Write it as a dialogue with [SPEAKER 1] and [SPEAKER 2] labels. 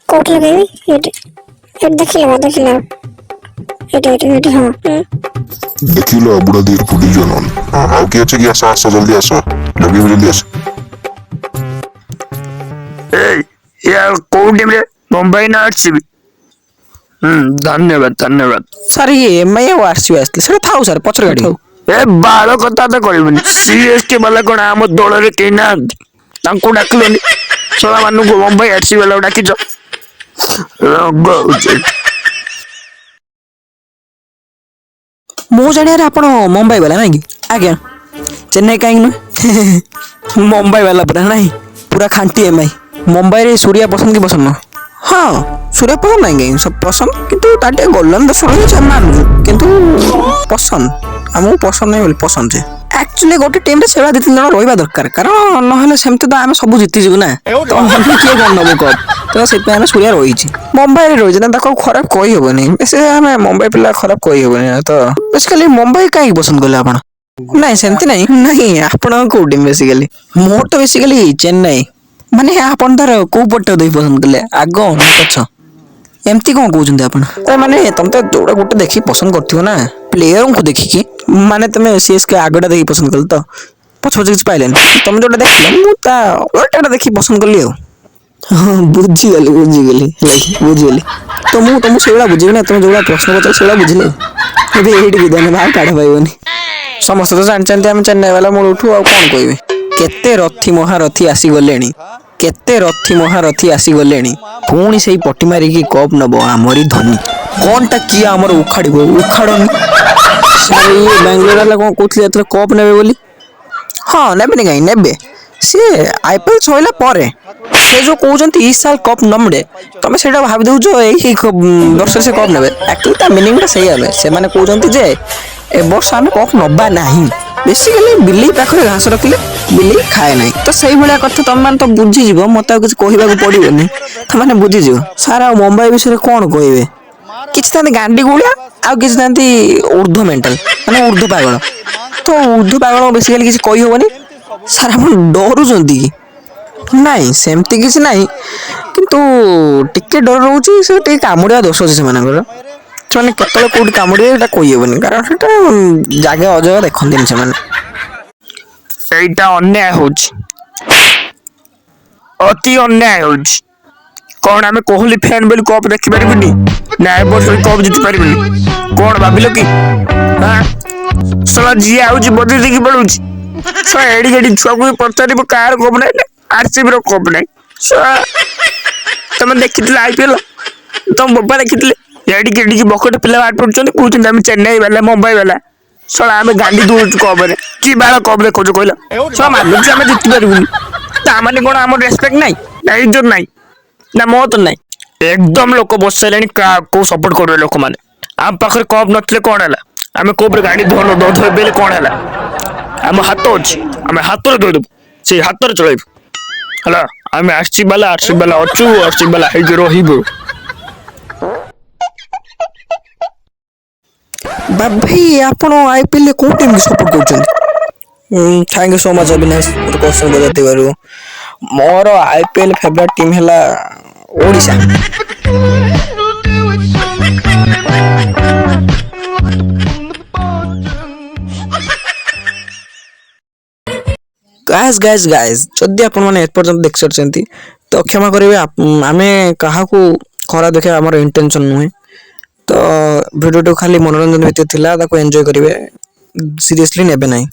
[SPEAKER 1] Coat लगाई eight eight देखिला eight हाँ
[SPEAKER 2] देखिला बुढ़ा देर फुटी जान आ के अच्छे की आसा आसा जल्दी आसा लगे जल्दी आसा
[SPEAKER 3] ए यार कोड में मुंबई ना आरसीबी धन्यवाद धन्यवाद
[SPEAKER 4] सर ये एमआई और आरसीबी आसले सर थाउ सर पछर गाडी
[SPEAKER 3] ए बाल कथा तो कहबनी सीएसके वाला कोन आम दल रे के ना तांको डाकलोनी सोला मानु को मुंबई आरसीबी वाला डाकी जो
[SPEAKER 4] मो जाने आपण मुंबई वाला नहीं आज्ञा चेन्नई कहीं न मुंबई वाला पूरा नहीं पूरा खांटी एमआई मुंबई रे सूर्या पसंद की पसंद हाँ सूर्या पसंद नहीं सब पसंद किंतु ताटे गोल्डन दस मान किंतु पसंद आमको पसंद नहीं पसंद है एक्चुअली गोटे टीम रे सेवा दी तीन जन रहिबा दरकार कारण नहले सेमते तो आमे सब जीति जिवु ना तो हम किए कोन नबो कप तो सेत आमे सूर्या रही छी मुंबई रे रही ना ताको खराब कहि होबनी ऐसे आमे मुंबई पिला खराब कहि होबनी तो बेसिकली मुंबई काई पसंद करले आपण नहीं सेमते नहीं नहीं आपण को टीम बेसिकली मोर तो बेसिकली चेन्नई माने आपण तार को पट्ट दे पसंद करले आगो पछ एमती कौन कहते आपण माने तुम तो जोड़ा गोटे देखी पसंद करथियो ना प्लेयर को देखिकी माने तुम सीएसके आगटा देखी पसंद कल तो पछ पछ किछ पाइलेन तुम जोटा देखिलो मु ता ओटा देखी पसंद करली हां बुझी गेली तो मु तुम सेला बुझिबे ना तुम जोड़ा प्रश्न पचार सेला बुझिले एबे एडी विधान भाव काढ पाइबनी समस्त तो जानचंती हम चेन्नई वाला मोर उठू आ कोन कहबे केते रथी महारथी आसी गलेनी केते रथी महारथी आसी गलेनी पुणी से पटी मारी की कप नबो आमरी धनी कोनटा किए आमर उखाड़िबो उखाड़नी सर ये बेंगलोर वाला कोन कहथले एथले कप नेबे बोली हां नेबे नहीं नेबे से आईपीएल छोइला परे से जो कहउजंती ई साल कप नमडे तमे सेटा भाबि दउ जो एही वर्ष से कप नेबे एक्चुअली ता मीनिंग ता सही आबे से माने कहउजंती जे ए वर्ष आमे कप नबा नाही बेसिकली बिल्ली पाखरे घास रखले बिल्ली खाए नहीं तो सही भलिया कथा तुम मान तो बुझी जीवो मते कुछ कहबा को पड़िबोनी त माने बुझी जीवो सारा मुंबई विषय कोन कहबे किछ तांती गांडी गुलिया आ किछ तांती ऊर्ध्व मेंटल माने ऊर्ध्व पागल तो ऊर्ध्व पागल बेसिकली किछ कहि होबनी सारा मन डरू जंती नहीं सेमती किछ नहीं किंतु टिके डर रहउची से टे कामुडिया दोष अछि मानकर माने केतले कोड कामुडिया एटा कहि होबनी कारण सेटा जागे अजय देखंदिन से माने
[SPEAKER 3] एटा अन्याय होची अति अन्याय होची कौन आमे कोहली फैन बोली कप देखि परिबनी ना ए वर्ष कप जीति परिबनी कौन भाबिलो कि हां सला जी आउची बदली देखि पडुची सो एडी एडी छुआ को पचारिबो कार कप नै आरसीबी रो कप नै सो तमे देखितले आईपीएल तुम बब्बा देखितले एडी की बकट पिला बात पडछन कहउछन हम चेन्नई वाला मुंबई वाला सला आमे गांडी दूर कप रे की बाला कप देखो जो कहला सो मानु जे हम जीति परिबनी ता माने कोन हमर रेस्पेक्ट नै ना इज्जत नै ना मत नै एकदम लोक बसलेनी को सपोर्ट करबे लोक माने आम पाखरे कप नथले कोन हला आमे कोप रे गाड़ी धोनो दो धो बेले कोन हला आम हाथ अछि आमे हाथ रे धोदब से हाथ रे चलाइब हला आमे आरसीबी वाला अचु आरसीबी वाला हे रहिबो
[SPEAKER 4] भाई आपण आईपीएल को टीम की सपोर्ट करछन thank you so much Avinash मोर क्वेश्चन बजाते बारू मोर आईपीएल फेवरेट टीम हला ओडिशा गाइस जदि आपण माने एपर्यंत देख सरचंती तो क्षमा करिवे आमे काहा को खरा देखे हमर इंटेंशन नुहे तो वीडियो तो खाली मनोरंजन हेतु थिला ताको एन्जॉय करिवे सीरियसली नेबे नाही।